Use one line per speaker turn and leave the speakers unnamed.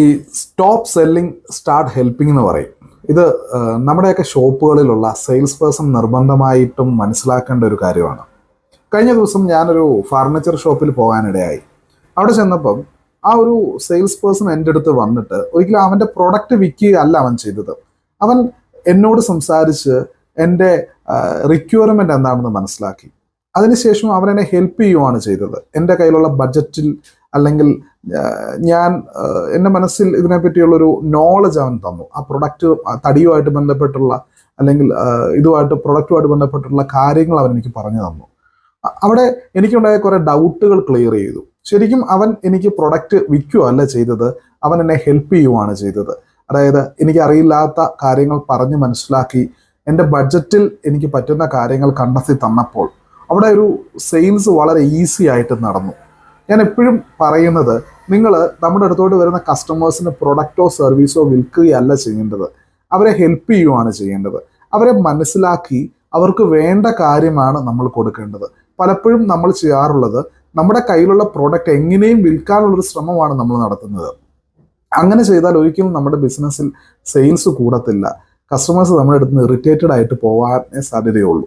ഈ stop selling start helping എന്ന് പറയും. ഇത് നമ്മുടെയൊക്കെ ഷോപ്പുകളിലുള്ള സെയിൽസ് പേഴ്സൺ നിർബന്ധമായിട്ടും മനസ്സിലാക്കേണ്ട ഒരു കാര്യമാണ്. കഴിഞ്ഞ ദിവസം ഞാനൊരു ഫർണിച്ചർ ഷോപ്പിൽ പോകാനിടയായി. അവിടെ ചെന്നപ്പം ആ ഒരു സെയിൽസ് പേഴ്സൺ എൻ്റെ അടുത്ത് വന്നിട്ട് ഒരിക്കലും അവൻ്റെ പ്രൊഡക്റ്റ് വിൽക്കുകയല്ല അവൻ ചെയ്തത്. അവൻ എന്നോട് സംസാരിച്ച് എൻ്റെ റിക്വയർമെൻറ്റ് എന്താണെന്ന് മനസ്സിലാക്കി. അതിനുശേഷം അവൻ എന്നെ ഹെൽപ്പ് ചെയ്യുകയാണ് ചെയ്തത്. എൻ്റെ കയ്യിലുള്ള ബഡ്ജറ്റിൽ അല്ലെങ്കിൽ ഞാൻ എൻ്റെ മനസ്സിൽ ഇതിനെപ്പറ്റിയുള്ളൊരു നോളജ് അവൻ തന്നു. ആ പ്രൊഡക്റ്റ് തടിയുമായിട്ട് ബന്ധപ്പെട്ടുള്ള അല്ലെങ്കിൽ പ്രൊഡക്റ്റുമായിട്ട് ബന്ധപ്പെട്ടുള്ള കാര്യങ്ങൾ അവൻ എനിക്ക് പറഞ്ഞു തന്നു. അവിടെ എനിക്കുണ്ടായ കുറേ ഡൗട്ടുകൾ ക്ലിയർ ചെയ്തു. ശരിക്കും അവൻ എനിക്ക് പ്രൊഡക്റ്റ് വിൽക്കുകയല്ല ചെയ്തത്, അവൻ എന്നെ ഹെൽപ്പ് ചെയ്യുകയാണ് ചെയ്തത്. അതായത് എനിക്കറിയില്ലാത്ത കാര്യങ്ങൾ പറഞ്ഞ് മനസ്സിലാക്കി എൻ്റെ ബഡ്ജറ്റിൽ എനിക്ക് പറ്റുന്ന കാര്യങ്ങൾ കണ്ടെത്തി തന്നപ്പോൾ അവിടെ ഒരു സെയിൽസ് വളരെ ഈസി ആയിട്ട് നടന്നു. ഞാൻ എപ്പോഴും പറയുന്നത്, നിങ്ങൾ നമ്മുടെ അടുത്തോട്ട് വരുന്ന കസ്റ്റമേഴ്സിന് പ്രൊഡക്റ്റോ സർവീസോ വിൽക്കുകയല്ല ചെയ്യേണ്ടത്, അവരെ ഹെൽപ്പ് ചെയ്യുകയാണ് ചെയ്യേണ്ടത്. അവരെ മനസ്സിലാക്കി അവർക്ക് വേണ്ട കാര്യമാണ് നമ്മൾ കൊടുക്കേണ്ടത്. പലപ്പോഴും നമ്മൾ ചെയ്യാറുള്ളത് നമ്മുടെ കയ്യിലുള്ള പ്രോഡക്റ്റ് എങ്ങനെയും വിൽക്കാനുള്ളൊരു ശ്രമമാണ് നമ്മൾ നടത്തുന്നത്. അങ്ങനെ ചെയ്താൽ ഒരിക്കലും നമ്മുടെ ബിസിനസ്സിൽ സെയിൽസ് കൂടത്തില്ല. കസ്റ്റമേഴ്സ് നമ്മുടെ അടുത്ത് നിന്ന് ഇറിറ്റേറ്റഡ് ആയിട്ട് പോകാനേ സാധ്യതയുള്ളൂ.